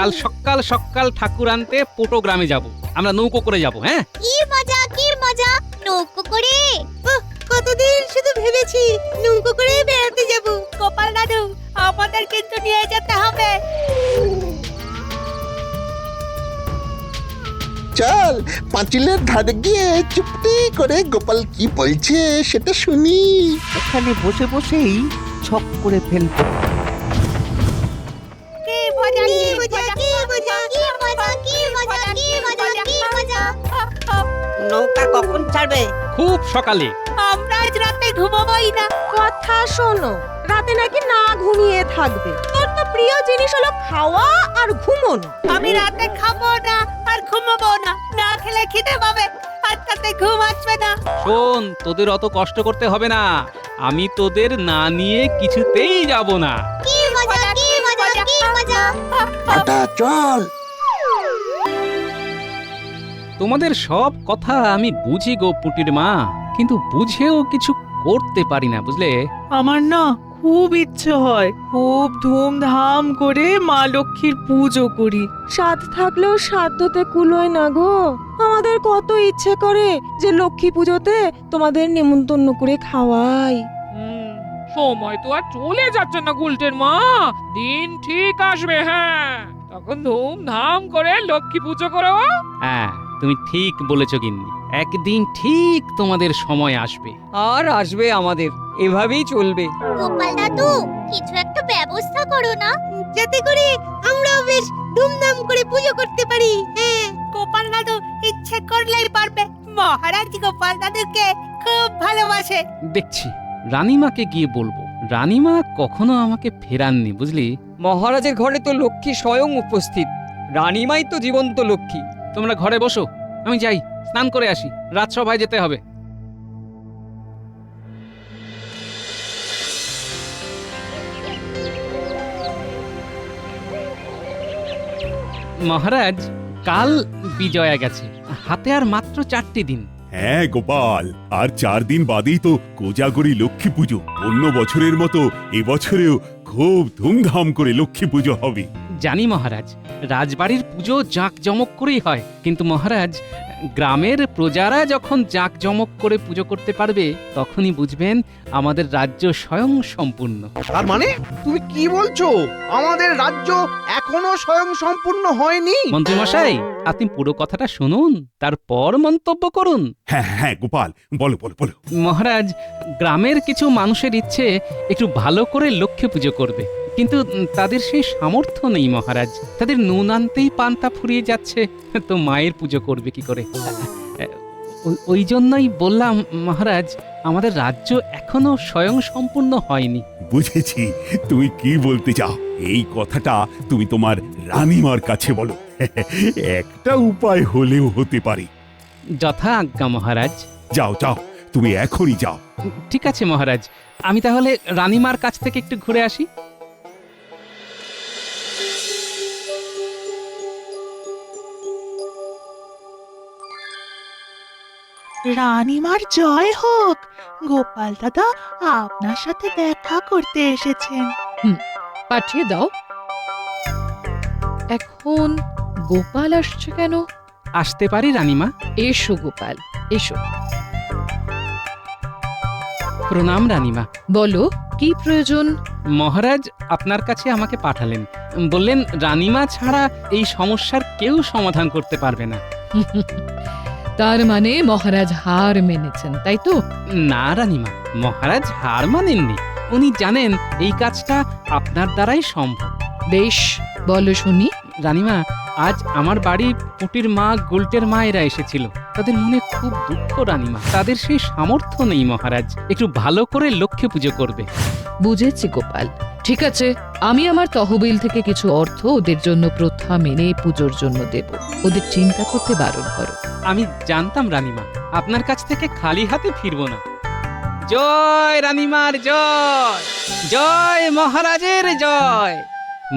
কাল সকাল সকাল ঠাকুর আনতে পোটো গ্রামে যাব। আমরা নৌকো করে যাব। হ্যাঁ, কি মজা নৌকো করে। কতদিন শুধু ভেবেছি নৌকো করে বেড়াতে যাব। গোপাল দাদু, আমাদের কিন্তু নিয়ে যেতে হবে। চল পাঁচিলের ধারে গিয়ে চুপটি করে গোপাল কি বলছে সেটা শুনি। এখানে বসে বসেই ছক করে ফেলবো। নৌকা কখন ছাড়বে? খুব সকালে। আমরা আজ রাতে ঘুমাবোই না। কথা শোনো, রাতে নাকি না ঘুমিয়ে থাকবে। তোর তো প্রিয় জিনিস হলো খাওয়া আর ঘুমোনো। আমি রাতে খাবো না আর ঘুমাবো না। না খেলে খিদে পাবে আর তাতে ঘুম আসবে না। শোন, তোদের অত কষ্ট করতে হবে না। আমি তোদের না নিয়ে কিছুতেই যাব না। কি মজা। হঠাৎ চল। তোমাদের সব কথা আমি বুঝি গো পুটির মা, কিন্তু বুঝেও কিছু করতে পারি না, বুঝলে? আমার না খুব ইচ্ছে হয় খুব ধুমধাম করে মা লক্ষ্মীর পুজো করি। সাধ থাকলেও সাধ্যতে কুলোয় না গো। আমাদের কত ইচ্ছে করে যে লক্ষ্মী পুজোতে তোমাদের নেমন্তন্ন করে খাওয়াই। সময় তো আর চলে যাচ্ছে না গুলটের মা, দিন ঠিক আসবে। হ্যাঁ, তখন ধুমধাম করে লক্ষ্মী পুজো করো। হ্যাঁ, তুমি ঠিক বলেছ গিন্নি। একদিন ঠিক তোমাদের সময় আসবে। আর আসবে আমাদের, এভাবেই চলবে। গোপাল দাদু, কিছু একটা ব্যবস্থা করো না, যাতে করে আমরাও বেশ ধুমধাম করে পুজো করতে পারি। হ্যাঁ, গোপাল দাদু ইচ্ছে করলেই পারবে। মহারাজ গোপাল দাদুকে খুব ভালোবাসে। দেখছি, রানীমাকে গিয়ে বলবো। রানীমা কখনো আমাকে ফেরাননি, বুঝলি? মহারাজের ঘরে তো লক্ষ্মী স্বয়ং উপস্থিত, রানীমাই তো জীবন্ত লক্ষ্মী। তোমরা ঘরে বসো, আমি যাই স্নান করে আসি, রাজসভায় যেতে হবে। মহারাজ, কাল বিজয়া গেছে, হাতে আর মাত্র 4টি দিন। হ্যাঁ গোপাল, আর 4 দিন বাদেই তো কোজাগরী লক্ষ্মী পুজো। অন্য বছরের মতো এবছরেও খুব ধুমধাম করে লক্ষ্মী পুজো হবে। জানি মহারাজ, রাজবাড়ির পুজো জাঁকজমক করেই হয়, কিন্তু মহারাজ, গ্রামের প্রজারা যখন জাঁকজমক করে পুজো করতে পারবে তখনই বুঝবেন আমাদের রাজ্য স্বয়ং সম্পূর্ণ। তার মানে তুমি কি বলছো? আমাদের রাজ্য এখনো স্বয়ং সম্পূর্ণ হয়নি? মন্ত্রীমশাই, আপনি পুরো কথাটা শুনুন, তারপর মন্তব্য করুন। হ্যাঁ হ্যাঁ গোপাল, বলো বলো বলো। মহারাজ, গ্রামের কিছু মানুষের ইচ্ছে একটু ভালো করে লক্ষ্মী পুজো করবে, কিন্তু তাদের সেই সামর্থ্য নেই মহারাজ। তাদের নুন আনতেই পান্তা ফুরিয়ে যাচ্ছে, তো মায়ের পুজো করবে কি করে? ওই জন্যই বললাম মহারাজ, আমাদের রাজ্য এখনো স্বয়ং সম্পূর্ণ হয়নি। বুঝেছি তুমি কি বলতে চাও। এই কথাটা তুমি তোমার রানীমার কাছে বলো। একটা উপায় হলেও হতে পারে। যথা আজ্ঞা মহারাজ। যাও যাও, তুমি এখনই যাও। ঠিক আছে মহারাজ, আমি তাহলে রানীমার কাছ থেকে একটু ঘুরে আসি। রানীমার জয় হোক। গোপাল দাদা আপনার সাথে দেখা করতে এসেছেন। পাঠিয়ে দাও। এখন গোপাল আসছে কেন? আসতে পারি রানীমা? এসো গোপাল, এসো। প্রণাম রানীমা। বলো, কি প্রয়োজন? মহারাজ আপনার কাছে আমাকে পাঠালেন, বললেন রানীমা ছাড়া এই সমস্যার কেউ সমাধান করতে পারবে না। তার মানে মহারাজ হার মেনেছেন, তাই তো? না রানীমা, মহারাজ হার মানেননি। উনি জানেন এই কাজটা আপনার দ্বারাই সম্ভব। বেশ, বলো শুনি। রানীমা, আজ আমার বাড়ি পুটির মা, গুলটের মা এরা এসেছিল। তাদের মনে খুব দুঃখ রানীমা, তাদের সেই সামর্থ্য নেই মহারাজ একটু ভালো করে লক্ষ্মী পুজো করবে। বুঝেছি গোপাল, ঠিক আছে, আমি আমার তহবিল থেকে কিছু অর্থ ওদের জন্য প্রথা মেনে পুজোর জন্য দেব। ওদের চিন্তা করতে বারণ করো। আমি জানতাম রানীমা, আপনার কাছ থেকে খালি হাতে ফিরবো না। জয় রানীমার জয়, জয় মহারাজের জয়।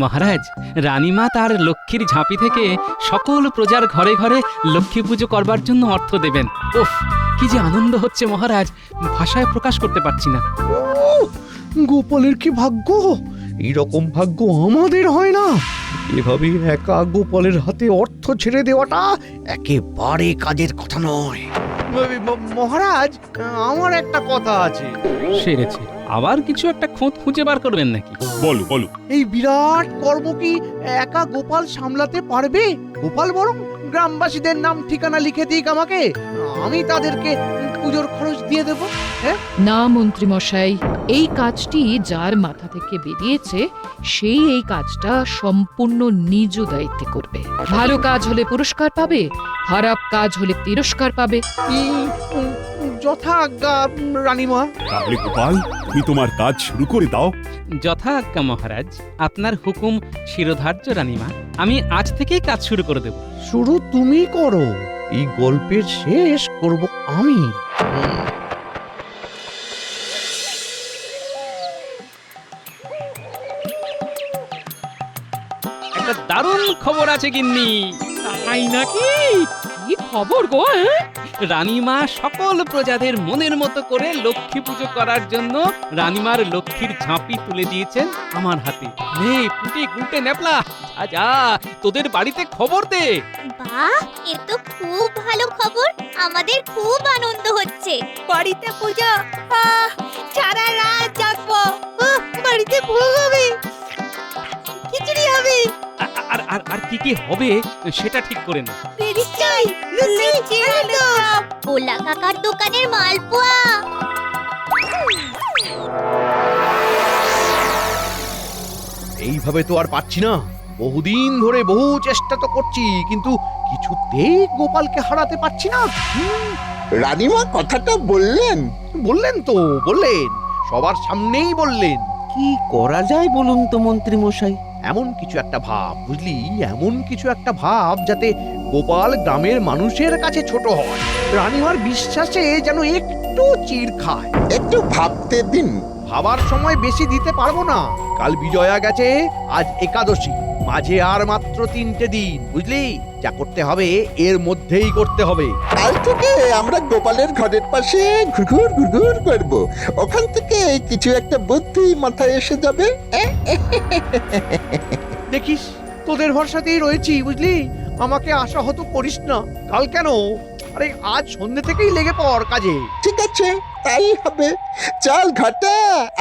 মহারাজ, রানীমা তার লক্ষ্মীর ঝাঁপি থেকে সকল প্রজার ঘরে ঘরে লক্ষ্মী পুজো করবার জন্য অর্থ দেবেন। ওফ, কি যে আনন্দ হচ্ছে মহারাজ, ভাষায় প্রকাশ করতে পারছি না। গোপালের কি ভাগ্য! এইরকম ভাগ্য আমাদের হয় না। এভাবে একা গোপালের হাতে অর্থ ছেড়ে দেওয়াটা একেবারে কাজের কথা নয়। মহারাজ, আমার একটা কথা আছে। সেরেছে, আবার কিছু একটা খোঁজ খুঁজে বার করবেন নাকি? বলো বলো। এই বিরাট কর্ম কি একা গোপাল সামলাতে পারবে? গোপাল বরং গ্রামবাসীদের নাম ঠিকানা লিখে দিক আমাকে, আমি তাদেরকে পুজোর খরচ দিয়ে দেব। না মন্ত্রী মশাই, এই কাজটি যার মাথা থেকে বেরিয়েছে সেই এই কাজটা সম্পূর্ণ নিজ দায়িত্বে করবে। ভালো কাজ হলে পুরস্কার পাবে, খারাপ কাজ হলে তিরস্কার পাবে। যথা আজ্ঞা রানীমা। তাহলে গোপাল, তুমি তোমার কাজ শুরু করে দাও। যথা আজ্ঞা মহারাজ, আপনার হুকুম শিরোধার্য রানীমা। আমি আজ থেকেই কাজ শুরু করে দেব। শুরু তুমি করো, এই গল্পের শেষ করব আমি। একটা দারুণ খবর আছে গিন্নি। তাই নাকি? কি খবর গো? রানীমা সকল প্রজাদের মনের মতো করে লক্ষ্মী পুজো করার জন্য রানীমার লক্ষ্মীর ঝাঁপি তুলে দিয়েছেন আমার হাতে। নে পুটি গুলটে নেপলা, যা যা তোদের বাড়িতে খবর দে। বাহ, এ তো খুব ভালো খবর। আমাদের খুব আনন্দ হচ্ছে। বাড়িতে পুজো, সারা রাত জাগবো। বাড়িতে ভোগ হবে, খিচুড়ি হবে। আর আর আর কি কি হবে সেটা ঠিক করে না। নিশ্চয়ই লুচি, আলুরদম, ভোলা কাকার দোকানের মালপোয়া। এইভাবে তো আর পাচ্ছি না। বহুদিন ধরে বহু চেষ্টা তো করছি, কিন্তু কিছুতেই গোপালকে হারাতে পারছি না। রানীমা কথাটা বললেন? বললেন, সবার সামনেই বললেন। কি করা যায় বলুন তো মন্ত্রী মশাই? এমন কিছু একটা ভাব, বুঝলি, এমন কিছু একটা ভাব যাতে গোপাল গ্রামের মানুষের কাছে ছোট হয়, রানীমার বিশ্বাসে যেন একটু চিড় খায়। একটু ভাবতে দিন। ভাবার সময় বেশি দিতে পারবো না। কাল বিজয়া গেছে, আজ একাদশী, মাঝে আর মাত্র 3টে দিন, বুঝলি? যা করতে হবে এর মধ্যেই করতে হবে। কাল থেকে আমরা গোপালের ঘরের পাশে ঘুরঘুর ঘুরঘুর করব। ওখান থেকে কিছু একটা বুদ্ধি মাথায় এসে যাবে। দেখিস, তোদের ভরসাতেই রয়েছি, বুঝলি? আমাকে আশাহত করিস না। কাল কেন, আরে আজ সন্ধ্যে থেকেই লেগে পড় কাজে। ঠিক আছে, তাই হবে। চল ঘটা,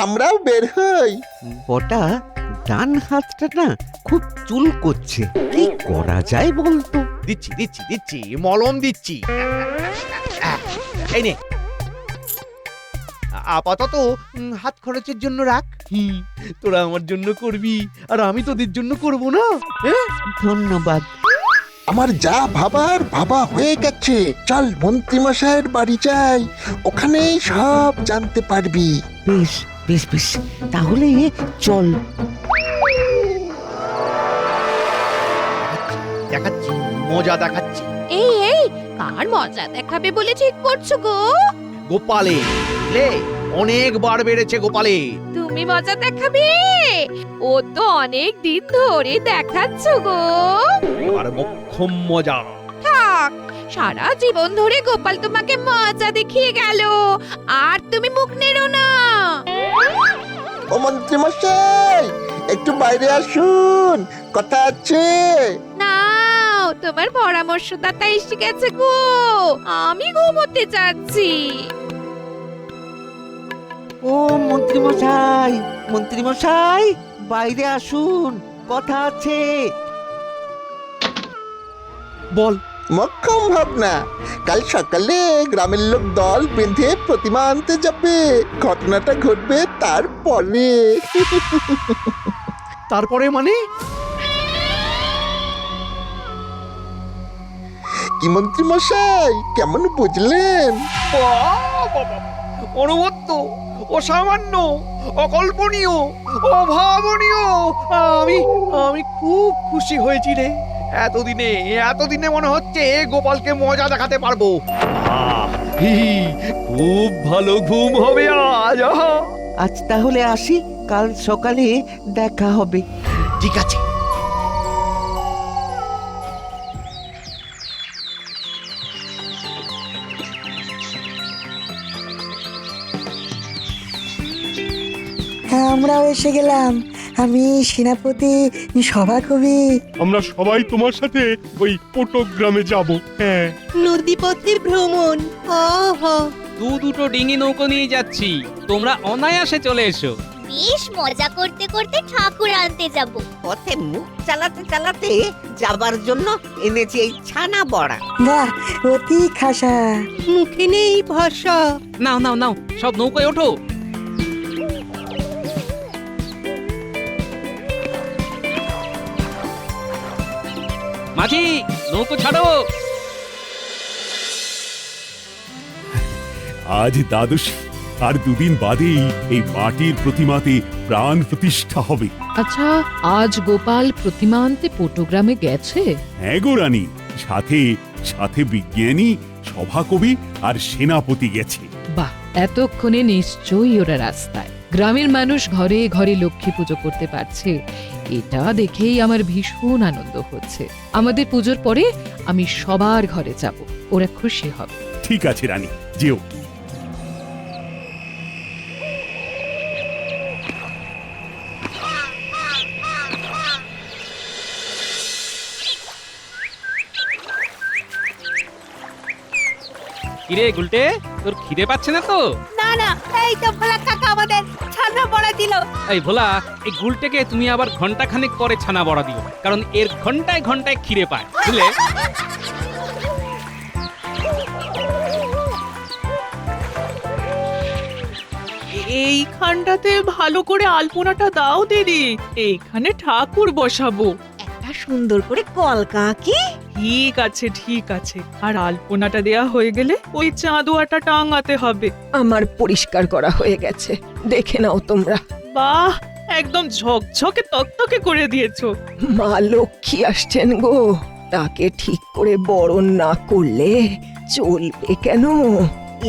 আমরাও বের হই। বটা, ডান হাতটা না খুব চুল করছে, কি করা যায় বলতো? দিচ্ছি মলম দিচ্ছি। এই নে, আপাতত হাত খরচের জন্য রাখ। তোরা আমার জন্য করবি, আর আমি তোদের জন্য করব না? ধন্যবাদ। আমার যা ভাবার ভাবা হয়ে গেছে। চল মন্ত্রীমশাইয়ের বাড়ি যাই, ওখানেই সব জানতে পারবি। বেশ বেশ বেশ, তাহলে চল। দেখাচ্ছি, মজা দেখাচ্ছি। এই কার মজা দেখাবে বলে ঠিক করছো গো? গোপালে লে, অনেকবার বেড়েছে গোপালে। তুমি মজা দেখাবে? ও তো অনেক দিন ধরে দেখাচ্ছ গো। এবার মোক্ষম মজা। থাক, সারা জীবন ধরে গোপাল তোমাকে মজা দেখিয়ে গেল, আর তুমি মুখ নেড়ো না। ও মন্ত্রীমশাই, একটু বাইরে আসুন, কথা আছে। নাও, তোমার পরামর্শদাতা এসে গেছে গো। আমি ঘুমোতে যাচ্ছি। ও মন্ত্রী মশাই, মন্ত্রী মশাই, বাইরে আসুন, কথা আছে। বল। মক্ষম ভাবনা। কাল সকালে গ্রামের লোক দল বেঁধে প্রতিমা আনতে যাবে। ঘটনাটা ঘটবে তারপরে। তারপরে মানে? কি মন্ত্রীমশাই, কেমন বুঝলেন? অনবদ্য, অসামান্য, অকল্পনীয়, অভাবনীয়। আমি খুব খুশি হয়েছি রে। এতদিনে মনে হচ্ছে গোপালকে মজা দেখাতে পারবো। খুব ভালো ঘুম হবে আজ। আজ তাহলে আসি, কাল সকালে দেখা হবে। ঠিক আছে। আমরাও এসে গেলাম। আমি সেনাপতি সভাকবি। আমরা সবাই তোমার সাথে ওই পটক গ্রামে যাব। হ্যাঁ, নদীপথে ভ্রমণ। দুটো ডিঙি নৌকো নিয়ে যাচ্ছি, তোমরা অনায়াসে চলে এসো। বেশ মজা করতে করতে ঠাকুর আনতে যাব। পথে মুখ চালাতে চালাতে যাবার জন্য এনেছি এই ছানা বড়া। বাহ, অতি খাসা, মুখে নেই ভাষা। নাও নাও নাও, সব নৌকায় ওঠো। মাঝি, নৌকো ছাড়ো। আজ দ্বাদশী, আর দুদিন বাদেই এই মাটির প্রতিমাতে প্রাণ প্রতিষ্ঠা হবে। আচ্ছা, আজ গোপাল প্রতিমা আনতে পটুগ্রামে গেছে? হ্যাঁ গো রানী, সাথে সাথে বিজ্ঞানী, সভাকবি আর সেনাপতি গেছে। বাহ, এতক্ষণে নিশ্চয়ই ওরা রাস্তায়। গ্রামের মানুষ ঘরে ঘরে লক্ষ্মী পুজো করতে পারছে, এটা দেখেই আমার ভীষণ আনন্দ হচ্ছে। আমাদের পুজোর পরে আমি সবার ঘরে যাব, ওরা খুশি হবে। ঠিক আছে রানী, যেও। কিরে গুলটে, তোর খিদে পাচ্ছে না তো? না না, এই তো ভোলা কাকা আমাদের ছানা বড়া দিল। এই ভোলা, এই গুলটেকে তুমি আবার ঘন্টা খানেক পরে ছানা বড়া দিও, কারণ এর ঘন্টায় ঘন্টায় খিদে পায়, বুঝলে? এইখানটাতে ভালো করে আলপনাটা দাও দিদি, এইখানে ঠাকুর বসাবো। একটা সুন্দর করে কলকা কি? ঠিক আছে ঠিক আছে, আর আলপনাটা দেয়া হয়ে গেলে ওই চাঁদোয়াটা টাঙাতে হবে। আমার পরিষ্কার করা হয়ে গেছে, দেখে নাও তোমরা। বাহ, একদম ঝকঝকে তকতকে করে দিয়েছো। মা লক্ষ্মী আসছেন গো, তাকে ঠিক করে বরণ না করলে চলবে কেন?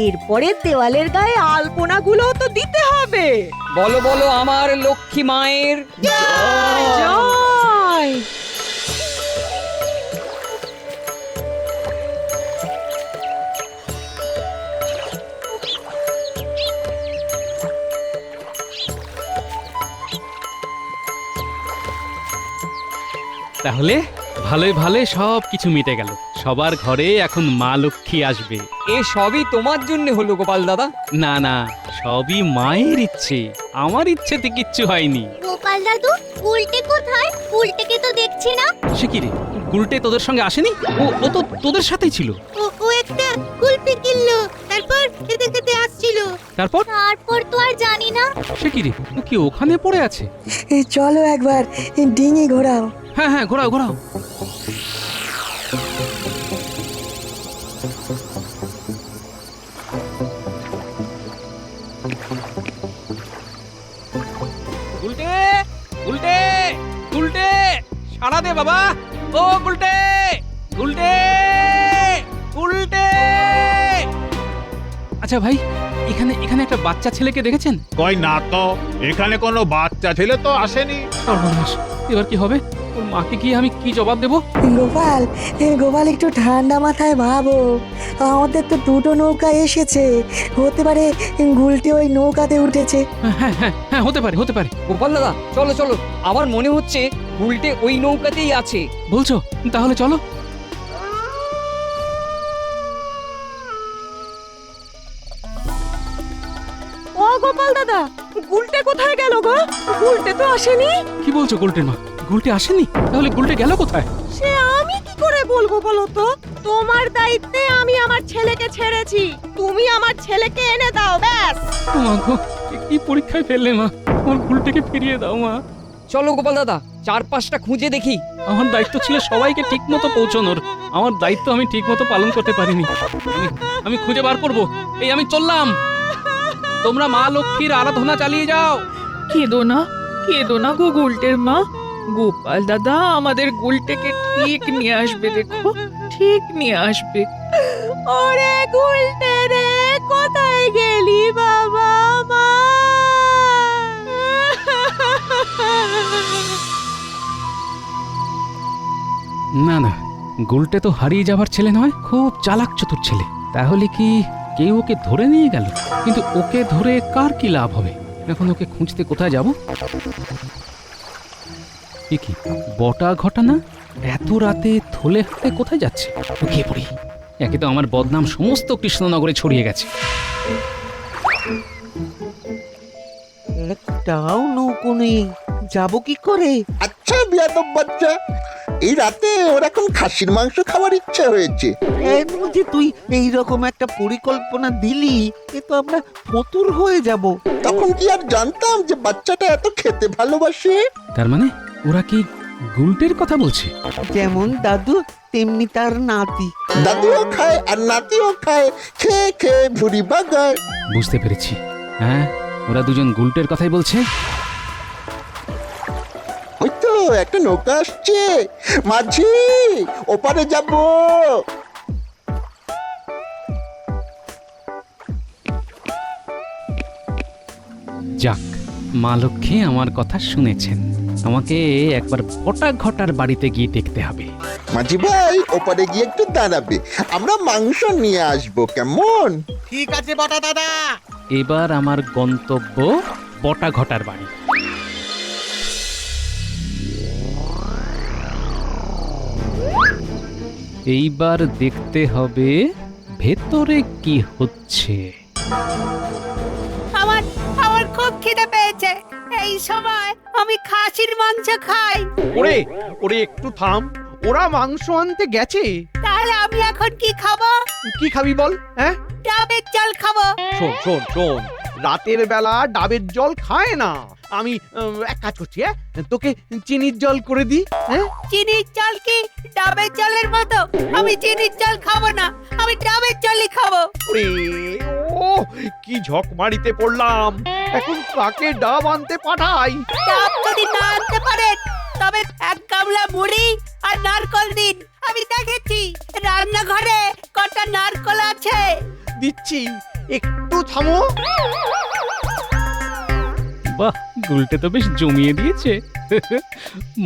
এরপরে দেওয়ালের গায়ে আলপনাগুলো তো দিতে হবে। বলো বলো আমার লক্ষ্মী মায়ের জয়। তাহলে ভালোই ভালোই সব কিছু মিটে গেল, সবার ঘরে এখন মা লক্ষ্মী আসবে। এ সবই তোমার জন্য হলো গোপাল দাদা। না না, সবই মায়ের ইচ্ছে, আমার ইচ্ছেতে কিচ্ছু হয়নি। গোপাল দাদু, উল্টে কোথায়? উল্টেকে তো দেখছি না। সে কি রে, গুলটে তোদের সঙ্গে আসেনি? ও তো তোদের সাথেই ছিল। ও একটা কুলপি কিনলো, তারপর খেতে খেতে আসছিল। তারপর তো আর জানি না। সে কি রে, ও কি ওখানে পড়ে আছে? চলো একবার ডিঙি ঘোরাও। হ্যাঁ হ্যাঁ, ঘোরাও ঘোরাও। গুলটে, গুলটে, গুলটে, সাড়া দে বাবা। ও গুলটে, গুলটে, গুলটে। আচ্ছা ভাই, এখানে এখানে একটা বাচ্চা ছেলেকে দেখেছেন? কই না তো, এখানে কোনো বাচ্চা ছেলে তো আসেনি। সর্বনাশ, এবার কি হবে? ওর মাকে গিয়ে আমি কি জবাব দেবো? গোপাল, গোপাল একটু ঠান্ডা মাথায় ভাবো, আমাদের তো দুটো নৌকা এসেছে, হতে পারে গুলটি ওই নৌকাতে উঠেছে। হ্যাঁ হ্যাঁ হ্যাঁ, হতে পারে হতে পারে। গোপাল দাদা, চলো চলো, আমার মনে হচ্ছে উল্টে ওই নৌকাতেই আছে। বলছো? তাহলে চলো। ও গোপাল দাদা, গুলটে কোথায় গেল গো? গুলটে তো আসেনি। কি বলছো গুলটে মা? গুলটে আসেনি? তাহলে গুলটে গেল কোথায়? সে আমি কি করে বলবো বলো তো? তোমার দায়িত্বে আমি আমার ছেলেকে ছেড়েছি, তুমি আমার ছেলেকে এনে দাও ব্যাস। ও মা গো, কি পরীক্ষায় ফেললে মা? আমার গুলটেকে ফিরিয়ে দাও মা। চলো গোপাল দাদা, চারপাশটা খুঁজে দেখি। আমার দায়িত্ব ছিল সবাইকে ঠিকমতো পৌঁছানোর, আমার দায়িত্ব আমি ঠিকমতো পালন করতে পারিনি। আমি খুঁজে বার করব। এই আমি চললাম, তোমরা মা লক্ষ্মীর আরাধনা চালিয়ে যাও। কেঁদো না গো গুলটের মা। গোপাল দাদা আমাদের গুলটেকে ঠিক নিয়ে আসবে, দেখো ঠিক নিয়ে আসবে। ওরে গুলটে রে, কোথায় গেলি বাবা? মা, না না, গুলটে তো হারিয়ে যাবার ছেলে নয়, খুব চালাক চতুর ছেলে। তাহলে কি কেউ ওকে ধরে নিয়ে গেল? কিন্তু ওকে ধরে কার কি লাভ হবে? এখন ওকে খুঁজতে কোথায় যাব? এ কি বটা ঘটানা এত রাতে থলে হাতে কোথায় যাচ্ছে? লুকিয়ে পড়ি। একে তো আমার বদনাম সমস্ত কৃষ্ণনগরে ছড়িয়ে গেছে। একটাও নৌকো নেই, যাবো কি করে? আচ্ছা বিয়াদব বাচ্চা, এই রাতে ওর এখন খাসির মাংস খাওয়ার ইচ্ছা হয়েছে। এর মধ্যে তুই এইরকম একটা পরিকল্পনা দিলি, এ তো আমরা ফতুর হয়ে যাব। তখন কি আর জানতাম যে বাচ্চাটা এত খেতে ভালোবাসে? তার মানে ওরা কি গুলটের কথা বলছে? যেমন দাদু তেমনি তার নাতি। দাদুও খায় আর নাতিও খায়, খেয়ে খেয়ে ভুড়ি বাগায়। বুঝতে পেরেছি। হ্যাঁ, ওরা দুজন গুলটের কথাই বলছে। ওই তো একটা নৌকা আসছে, মাঝি ওপারে যাব। যাক, মা লক্ষ্মী আমার কথা শুনেছেন। আমাকে একবার বটা ঘটার বাড়িতে গিয়ে দেখতে হবে। মাঝি ভাই ওপারে গিয়ে একটু দাঁড়াবে, আমরা মাংস নিয়ে আসবো, কেমন? ঠিক আছে বটা দাদা। এবার আমার গন্তব্য বটা ঘটার বাড়ি। এইবার দেখতে হবে ভেতরে কি হচ্ছে। আমার আমার খুব খিদে পেয়েছে। এই সময় আমি খাসির মাংস খাই। ওরে ওরে একটু থাম, ওরা মাংস আনতে গেছে। তাহলে আমি এখন কি খাবো? কি খাবি বল? হ্যাঁ, ডাবের জল খাবো। শোন শোন শোন, রাতের বেলা ডাবের জল খায় না। আমি এক কাজ করছি, হ্যাঁ, তোকে চিনির জল করে দিই। হ্যাঁ, চিনির জল কি ডাবের জলের মতো? আমি চিনির জল খাবো না, আমি ডাবের জলই খাবো। ওরে ও কি ঝক মারিতে পড়লাম। এখন কাকে ডাব আনতে পাঠাই? ডাব যদি না আনতে পারেন তবে এক গামলা মুড়ি আর নারকল দিন। আমি দেখেছি রান্নাঘরে কটা নারকল আছে। দিচ্ছি, একটু থামো। বাহ, গুলটে তো বেশ জমিয়ে দিয়েছে।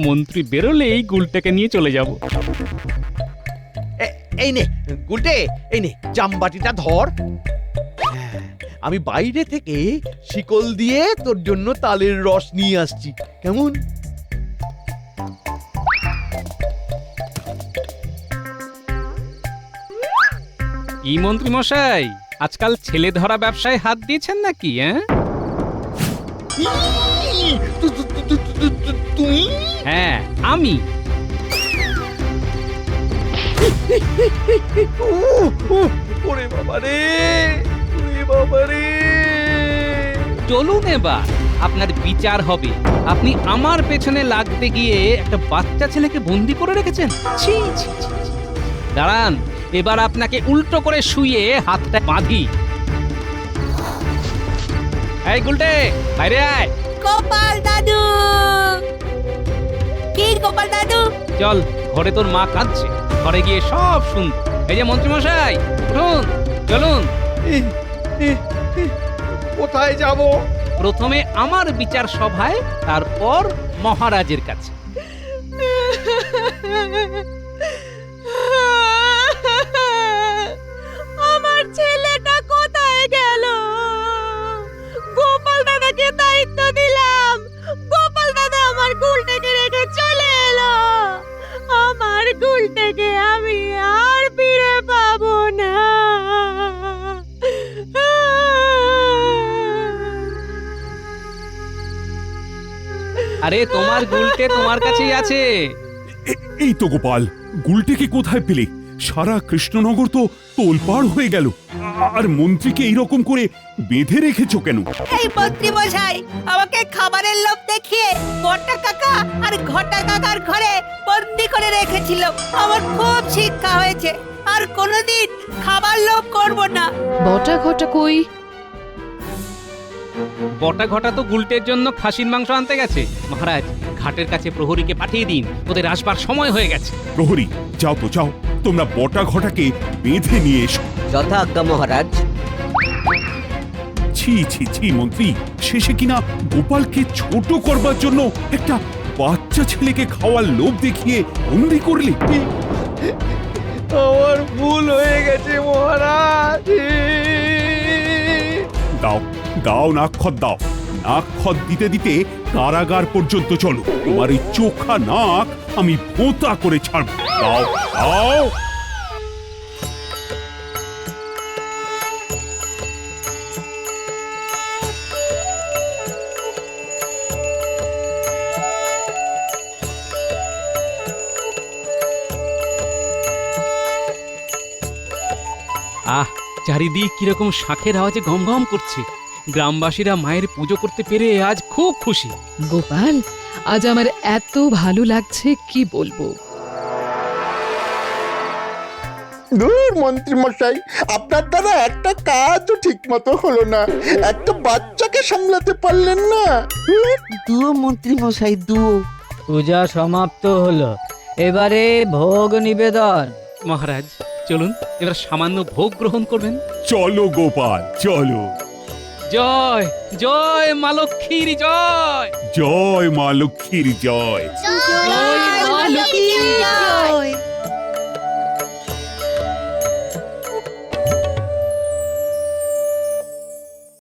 মন্ত্রী বেরোলেই গুলটাকে নিয়ে চলে যাব। এই নে গুলটে, এই নে জামবাটিটা ধর। হ্যাঁ, আমি বাইরে থেকে শিকল দিয়ে তোর জন্য তালের রস নিয়ে আসছি, কেমন? কি মন্ত্রী মশাই, আজকাল ছেলে ধরা ব্যবসায় হাত দিয়েছেন নাকি? হ্যাঁ, তুই? হ্যাঁ আমি। ওরে বাবা রে, ওরে বাবা রে। চলুন এবার আপনার বিচার হবে। আপনি আমার পেছনে লাগতে গিয়ে একটা বাচ্চা ছেলেকে বন্দি করে রেখেছেন। ছি ছি ছি ছি। দাঁড়ান, এবার আপনাকে উল্টো করে শুইয়ে হাতটা বাঁধি। এই গুলটে, বাইরে আয়। গোপাল দাদু! কি গোপাল দাদু? চল, ঘরে তোর মা কাঁদছে, ঘরে গিয়ে সব শুন। এই যে মন্ত্রী মশাই, উঠুন, চলুন। কোথায় যাব? প্রথমে আমার বিচার সভায়, তারপর মহারাজের কাছে। আমার ছেলেটা কোথায় গেল? গোপাল দাদাকে দায়িত্ব দিলাম, গোপাল দাদা আমার গুলটাকে রেখে চলে এলো। আমার গুলটাকে আমি আর ফিরে পাবো না। আরে তোমার গুলটে তোমার কাছেই আছে। এই তো গোপাল, গুলটেকে কোথায় পেলে? সারা কৃষ্ণনগর তো তোলপাড় হয়ে গেল। আর মন্ত্রীকে এইরকম করে বেঁধে রেখেছো কেন? এই মন্ত্রী মশাই আমাকে খাবারের লোভ দেখিয়ে বটা কাকা আর ঘটা কাকার ঘরে বন্দি করে রেখেছিল। আমার খুব শিক্ষা হয়েছে, আর কোনোদিন খাবার লোভ করব না। বটা ঘটা কই? বটা ঘটা তো গুলটের জন্য খাসির মাংস আনতে গেছে। মহারাজ, ঘাটের কাছে প্রহরীকে পাঠিয়ে দিন, ওদের আসবার সময় হয়ে গেছে। প্রহরী, যাও তো যাও, তোমরা বটা ঘটাকে বেঁধে নিয়ে এসো। যথাজ্ঞা মহারাজ। ছি ছি ছি মন্ত্রী, শেষে কিনা গোপালকে ছোট করবার জন্য একটা বাচ্চা ছেলেকে খাওয়ার লোভ দেখিয়ে বন্দি করলে। আমার ভুল হয়ে গেছে মহারাজ। দাও দাও নাক্ষর দাও, নাক দিতে দিতে কারাগার পর্যন্ত চলো। তোমার এই চোখা নাক আমি ভোঁতা করে ছাড়ব। দাও দাও। আহ, চারিদিক কিরকম শাঁখের আওয়াজে গমগম করছে। গ্রামবাসীরা মায়ের পুজো করতে পেরে আজ খুব খুশি। গোপাল, আজ আমার এত ভালো লাগছে কি বলবো। দূর মন্ত্রী মশাই, আপনার দ্বারা একটা কাজও ঠিক মতো হলো না। একটা বাচ্চাকে সামলাতে পারলেন না। দুও মন্ত্রী মশাই দুও। পূজা সমাপ্ত হলো, এবারে ভোগ নিবেদন। মহারাজ চলুন, এবার সামান্য ভোগ গ্রহণ করবেন। চলো গোপাল চলো। জয় জয় মা লক্ষ্মীর জয়। জয় মা লক্ষ্মীর জয়। জয়